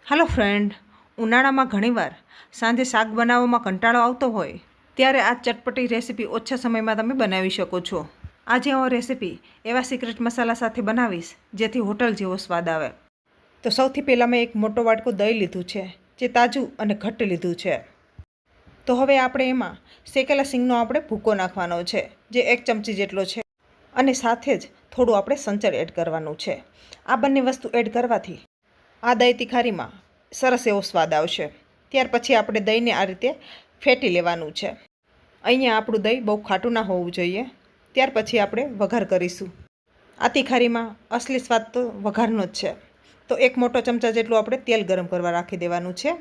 Hello friend, ઉનાળામાં ઘણીવાર સાંજે શાક બનાવવામાં કંટાળો આવતો હોય ત્યારે આ ચટપટી રેસીપી ઓછા સમયમાં તમે બનાવી શકો છો। આજે હું રેસીપી એવા સિક્રેટ મસાલા સાથે બનાવીશ જેથી હોટલ જેવો સ્વાદ આવે। તો સૌથી પહેલાં મેં એક મોટો વાટકો દહીં લીધું છે જે તાજું અને ઘટ્ટ લીધું છે। તો હવે આપણે એમાં શેકેલા સિંગનો આપણે ભૂકો નાખવાનો છે જે 1 ચમચી જેટલો છે અને સાથે જ થોડું આપણે સંચર એડ કરવાનું છે। આ બંને વસ્તુ એડ કરવાથી આ દહીં તિખારીમાં સરસ એવો સ્વાદ આવશે। ત્યાર પછી આપણે દહીંને આ રીતે ફેટી લેવાનું છે। અહીંયા આપણું દહીં બહુ ખાટું ના હોવું જોઈએ। ત્યાર પછી આપણે વઘાર કરીશું। આ તિખારીમાં અસલી સ્વાદ તો વઘારનો જ છે। તો 1 મોટો ચમચા જેટલું આપણે તેલ ગરમ કરવા રાખી દેવાનું છે।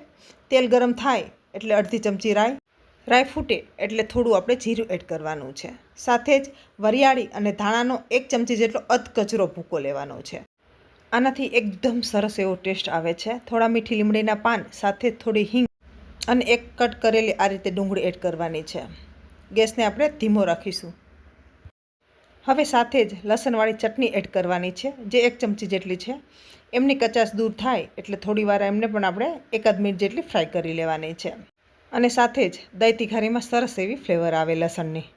તેલ ગરમ થાય એટલે અડધી ચમચી રાઈ ફૂટે એટલે થોડું આપણે જીરું એડ કરવાનું છે। સાથે જ વરિયાળી અને ધાણાનો 1 ચમચી જેટલો અધકચરો ભૂકો લેવાનો છે। આનાથી એકદમ સરસ એવો ટેસ્ટ આવે છે। થોડા મીઠી લીમડીના પાન સાથે થોડી હિંગ અને 1 કટ કરેલી આ રીતે ડુંગળી એડ કરવાની છે। ગેસને આપણે ધીમો રાખીશું। હવે સાથે જ લસણવાળી ચટણી એડ કરવાની છે જે 1 ચમચી જેટલી છે। એમની કચાશ દૂર થાય એટલે થોડી વાર એમને પણ આપણે 1 મિનિટ જેટલી ફ્રાય કરી લેવાની છે અને સાથે જ દહીં તિખારીમાં સરસ એવી ફ્લેવર આવે લસણની।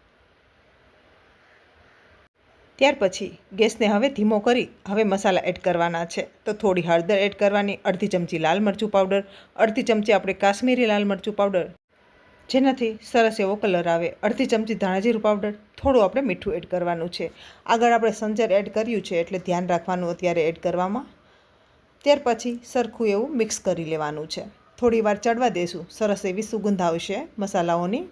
ત્યાર પછી ગેસને હવે ધીમો કરી હવે મસાલા એડ કરવાના છે। તો થોડી હળદર એડ કરવાની, અડધી ચમચી લાલ મરચું પાવડર, અડધી ચમચી આપણે કાશ્મીરી લાલ મરચું પાવડર જેનાથી સરસ એવો કલર આવે, અડધી ચમચી ધાણાજીરું પાવડર, થોડું આપણે મીઠું એડ કરવાનું છે। આગળ આપણે સંચર એડ કર્યું છે એટલે ધ્યાન રાખવાનું અત્યારે એડ કરવામાં। ત્યાર પછી સરખું એવું મિક્સ કરી લેવાનું છે। થોડી વાર ચડવા દેશું, સરસ એવી સુગંધ આવશે મસાલાઓની।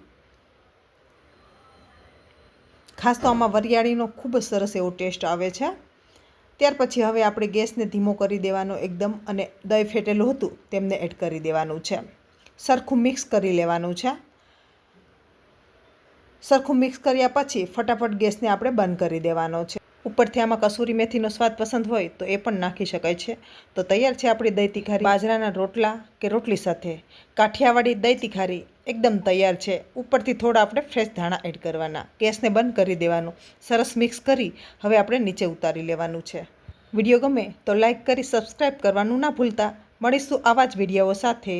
ખાસ તો આમાં વરિયાળીનો ખૂબ જ સરસ એવો ટેસ્ટ આવે છે। ત્યાર પછી હવે આપણે ગેસને ધીમો કરી દેવાનો એકદમ અને દહીં ફેટેલું હતું તેમને એડ કરી દેવાનું છે। સરખું મિક્સ કરી લેવાનું છે। સરખું મિક્સ કર્યા પછી ફટાફટ ગેસને આપણે બંધ કરી દેવાનો છે। ઉપરથી આમાં કસૂરી મેથીનો સ્વાદ પસંદ હોય તો એ પણ નાખી શકાય છે। તો તૈયાર છે આપણી દહીં તિખારી। બાજરાના રોટલા કે રોટલી સાથે કાઠિયાવાડી દહીં તિખારી એકદમ તૈયાર છે। ઉપરથી થોડા આપણે ફ્રેશ ધાણા એડ કરવાના, ગેસને બંધ કરી દેવાનું, સરસ મિક્સ કરી હવે આપણે નીચે ઉતારી લેવાનું છે। વિડીયો ગમે તો લાઈક કરી સબસ્ક્રાઈબ કરવાનું ના ભૂલતા। મળીશું આવા જ વિડીયો સાથે।